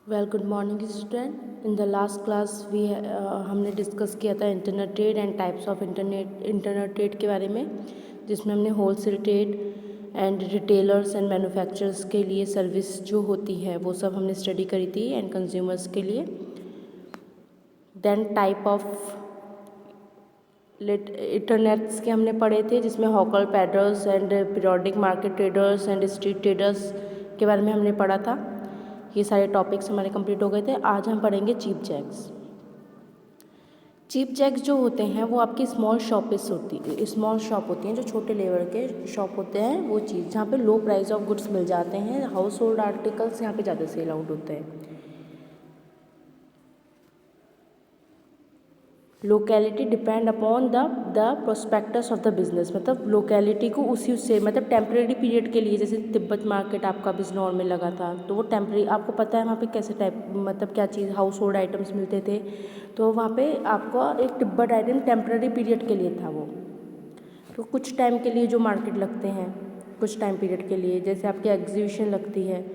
Good morning student. In the last class हमने discuss किया था internet trade and types of internet trade के बारे में, जिसमें हमने wholesale trade and retailers and manufacturers के लिए सर्विस जो होती है वो सब हमने स्टडी करी थी एंड कंज्यूमर्स के लिए। देन टाइप ऑफ इंटरनेट्स के हमने पढ़े थे, जिसमें hawker peddlers and periodic market traders and street traders के बारे में हमने पढ़ा था। ये सारे टॉपिक्स हमारे कंप्लीट हो गए थे। आज हम पढ़ेंगे चीप जैक्स। चीप जैक्स जो होते हैं वो आपकी स्मॉल शॉप होती हैं, जो छोटे लेवल के शॉप होते हैं, वो चीज़ जहाँ पे लो प्राइस ऑफ गुड्स मिल जाते हैं। हाउस होल्ड आर्टिकल्स यहाँ पे ज़्यादा सेल आउट होते हैं। Locality depend upon the prospectus of the business, मतलब लोकेलिटी को उसी से मतलब टेम्प्रेरी पीरियड के लिए, जैसे तिब्बत मार्केट आपका बिजनौर में लगा था तो वो टेम्प्रेरी, आपको पता है वहाँ पे कैसे टाइप मतलब क्या चीज़ हाउस होल्ड आइटम्स मिलते थे, तो वहाँ पे आपका एक तिब्बत आइटम टेम्प्रेरी पीरियड के लिए था वो। तो कुछ टाइम के लिए जो मार्केट लगते हैं, कुछ टाइम पीरियड के लिए, जैसे आपकी एग्जीबिशन लगती है,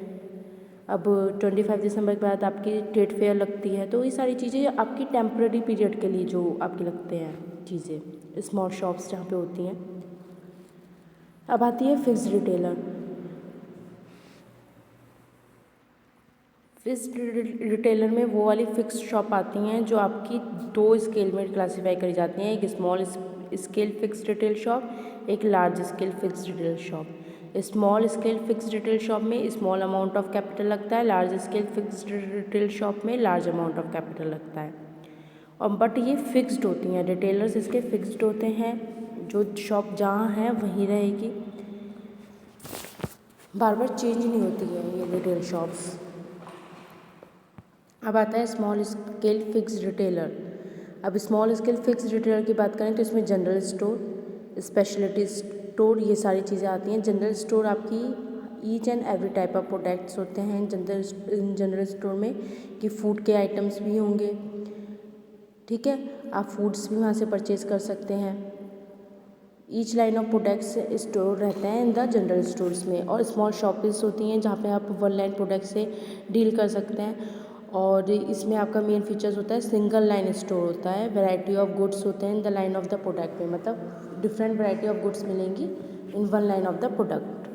अब 25 दिसंबर के बाद आपकी ट्रेड फेयर लगती है, तो ये सारी चीज़ें आपकी टेम्प्रेरी पीरियड के लिए जो आपकी लगते हैं चीज़ें, स्मॉल शॉप्स जहाँ पे होती हैं। अब आती है फिक्स्ड रिटेलर। फिक्स्ड रिटेलर में वो वाली फिक्स्ड शॉप आती हैं जो आपकी दो स्केल में क्लासीफाई करी जाती हैं, एक small scale fixed retail shop, एक large scale fixed retail shop. Small scale fixed retail shop में स्मॉल अमाउंट ऑफ कैपिटल लगता है, large scale fixed retail shop में लार्ज अमाउंट ऑफ कैपिटल लगता है। और बट ये फिक्स्ड होती हैं, रिटेलर्स इसके फिक्स्ड होते हैं, जो शॉप जहाँ है वहीं रहेगी, बार बार चेंज नहीं होती है ये रिटेल शॉप्स। अब आता है स्मॉल स्केल फिक्स्ड रिटेलर। अब स्मॉल स्केल फिक्स्ड रिटेलर की बात करें तो इसमें जनरल स्टोर, स्पेशलिटी स्टोर, ये सारी चीज़ें आती हैं। जनरल स्टोर आपकी each and every type of products होते हैं जनरल स्टोर में, कि फूड के आइटम्स भी होंगे, ठीक है, आप फूड्स भी वहाँ से परचेज़ कर सकते हैं। Each line of products store रहते हैं इन द जनरल स्टोर्स में। और स्मॉल शॉप्स होती हैं जहाँ पे आप वन लाइन प्रोडक्ट से डील कर सकते हैं। और इसमें आपका मेन फीचर्स होता है सिंगल लाइन स्टोर होता है, वैरायटी ऑफ गुड्स होते हैं in the line of the product में, मतलब डिफरेंट वैरायटी ऑफ गुड्स मिलेंगी in one line of the product.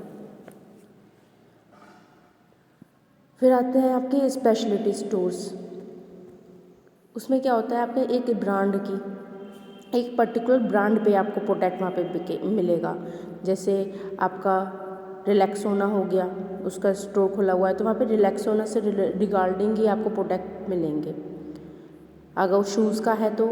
फिर आते हैं आपके स्पेशलिटी स्टोर्स। उसमें क्या होता है, आपके एक ब्रांड की, एक पर्टिकुलर ब्रांड पे आपको प्रोडक्ट वहाँ पे मिलेगा। जैसे आपका रिलैक्सोना हो गया, उसका स्टोर खुला हुआ है, तो वहाँ पे रिलैक्सोना से रिगार्डिंग ही आपको प्रोडक्ट मिलेंगे। अगर शूज़ का है तो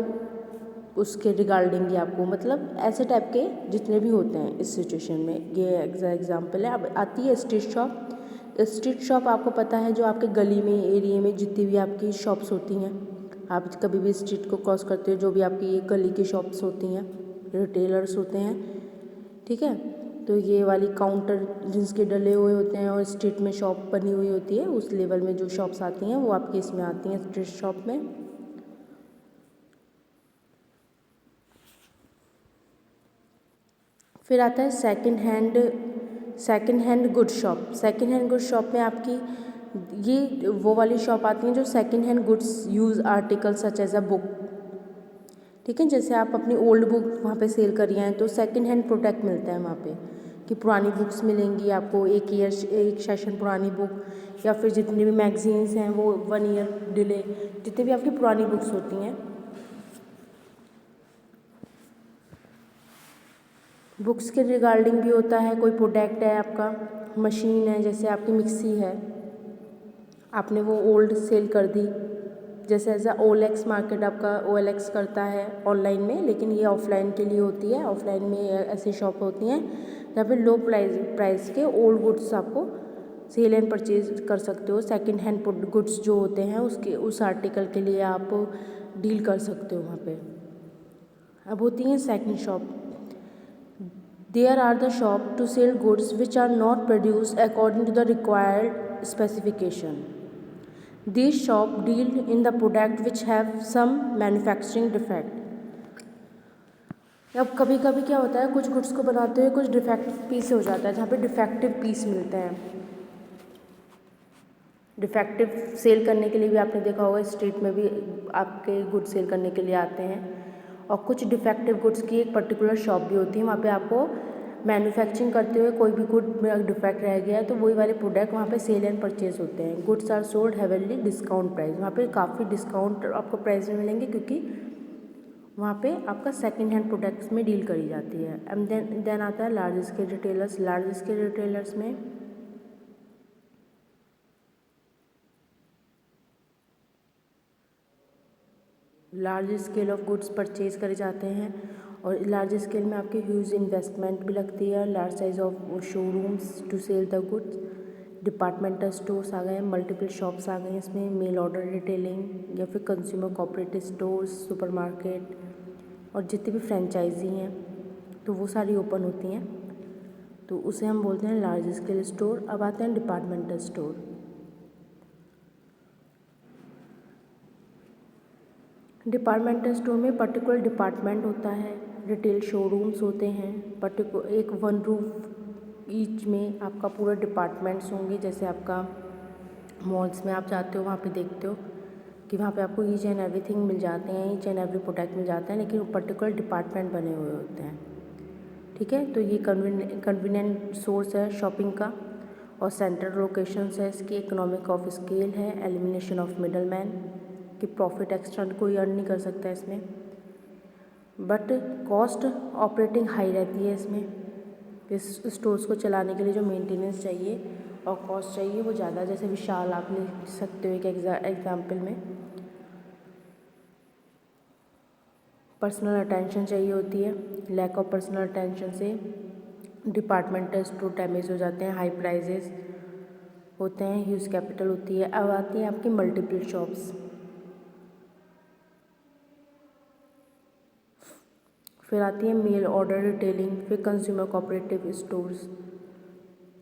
उसके रिगार्डिंग ही आपको, मतलब ऐसे टाइप के जितने भी होते हैं इस सिचुएशन में, ये एग्जाम्पल है। अब आती है स्ट्रीट शॉप। स्ट्रीट शॉप आपको पता है जो आपके गली में, एरिया में जितनी भी आपकी शॉप्स होती हैं, आप कभी भी स्ट्रीट को क्रॉस करते हो, जो भी आपकी गली की शॉप्स होती हैं, रिटेलर्स होते हैं, ठीक है, तो ये वाली काउंटर जिसके डले हुए होते हैं और स्ट्रीट में शॉप बनी हुई होती है, उस लेवल में जो शॉप्स आती हैं वो आपके इसमें आती हैं स्ट्रीट शॉप में। फिर आता है second hand good shop. Second hand good shop में आपकी ये वो वाली शॉप आती हैं जो second hand goods use article such as a book, ठीक है, जैसे आप अपनी ओल्ड बुक वहाँ पे सेल कर रही हैं तो सेकंड हैंड प्रोडक्ट मिलता है वहाँ पे, कि पुरानी बुक्स मिलेंगी आपको, एक सेशन पुरानी बुक, या फिर जितनी भी मैगजीन्स हैं वो 1 ईयर डिले, जितनी भी आपकी पुरानी बुक्स होती हैं, बुक्स के रिगार्डिंग भी होता है। कोई प्रोडक्ट है आपका, मशीन है, जैसे आपकी मिक्सी है, आपने वो ओल्ड सेल कर दी, जैसे एज OLX मार्केट आपका OLX करता है ऑनलाइन में, लेकिन ये ऑफलाइन के लिए होती है। ऑफलाइन में ऐसी शॉप होती हैं जहाँ पे लो प्राइस के ओल्ड गुड्स आपको सेल एंड परचेज कर सकते हो। सेकंड हैंड गुड्स जो होते हैं उसके उस आर्टिकल के लिए आप डील कर सकते हो वहाँ पे। अब होती हैं second shop. There are the shop to sell goods which are not produced according to the required specification. These shop deal in the product which have some manufacturing defect. अब कभी कभी क्या होता है, कुछ गुड्स को बनाते हुए कुछ डिफेक्टिव पीस हो जाता है, जहाँ पे डिफेक्टिव पीस मिलते हैं, डिफेक्टिव सेल करने के लिए भी आपने देखा होगा, स्ट्रीट में भी आपके गुड सेल करने के लिए आते हैं। और कुछ डिफेक्टिव गुड्स की एक पर्टिकुलर शॉप भी होती है, वहाँ पे आपको मैन्युफैक्चरिंग करते हुए कोई भी गुड में डिफेक्ट रह गया है तो वही वाले प्रोडक्ट वहाँ पे सेल एंड परचेज होते हैं। Goods are sold heavenly discount price, वहाँ पे काफ़ी डिस्काउंट आपको प्राइस में मिलेंगे क्योंकि वहाँ पे आपका सेकेंड हैंड प्रोडक्ट्स में डील करी जाती है। एंड देन आता है large scale retailers. Large scale retailers में large scale of goods purchase करे जाते हैं और लार्ज स्केल में आपकी ह्यूज इन्वेस्टमेंट भी लगती है। Large size of showrooms to sell the goods, departmental stores आ गए, मल्टीपल शॉप्स आ गए हैं इसमें, मेल ऑर्डर रिटेलिंग या फिर कंज्यूमर कोऑपरेटिव स्टोर्स, सुपरमार्केट और जितनी भी फ्रेंचाइजी हैं तो वो सारी ओपन होती हैं, तो उसे हम बोलते हैं लार्ज स्केल स्टोर। अब आते हैं डिपार्टमेंटल स्टोर। डिपार्टमेंटल स्टोर में पर्टिकुलर डिपार्टमेंट होता है, रिटेल शोरूम्स होते हैं, पर्टिकुलर एक वन रूफ ईच में आपका पूरा डिपार्टमेंट्स होंगे। जैसे आपका मॉल्स में आप जाते हो वहाँ पे देखते हो कि वहाँ पे आपको ईच एंड एवरीथिंग मिल जाते हैं, ईच एंड एवरी प्रोडक्ट मिल जाते हैं, लेकिन पर्टिकुलर डिपार्टमेंट बने हुए होते हैं। ठीक है, तो ये कन्वीनियंट सोर्स है शॉपिंग का और सेंट्रल लोकेशंस है इसकी, इकोनॉमिक ऑफ स्केल है, एलिमिनेशन ऑफ मिडल मैन कि प्रॉफिट एक्स्ट्रा कोई अर्न नहीं कर सकता इसमें, बट कॉस्ट ऑपरेटिंग हाई रहती है इसमें। इस स्टोर्स को चलाने के लिए जो मेंटेनेंस चाहिए और कॉस्ट चाहिए वो ज़्यादा। जैसे विशाल आप ले सकते हो एक एग्जाम्पल में, पर्सनल अटेंशन चाहिए होती है, लैक ऑफ पर्सनल अटेंशन से डिपार्टमेंटल स्टोर डैमेज हो जाते हैं, हाई प्राइजेस होते हैं, ह्यूज कैपिटल होती है। अब आती हैं आपकी मल्टीपल शॉप्स, फिर आती है मेल ऑर्डर रिटेलिंग, फिर consumer cooperative stores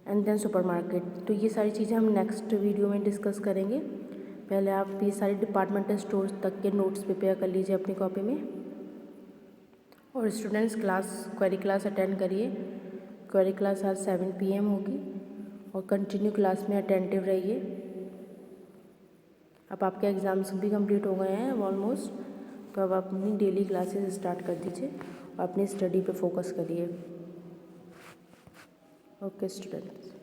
and then supermarket. तो ये सारी चीज़ें हम नेक्स्ट वीडियो में डिस्कस करेंगे। पहले आप ये सारे डिपार्टमेंटल स्टोर्स तक के नोट्स प्रिपेयर कर लीजिए अपनी कॉपी में, और स्टूडेंट्स क्वेरी क्लास अटेंड करिए। क्वेरी क्लास आज 7 PM होगी और कंटिन्यू क्लास में अटेंटिव रहिए। अब आपके एग्ज़ाम्स भी कंप्लीट हो गए हैं ऑलमोस्ट, तो अब आप अपनी डेली क्लासेस स्टार्ट कर दीजिए और अपनी स्टडी पे फोकस करिए। Okay students.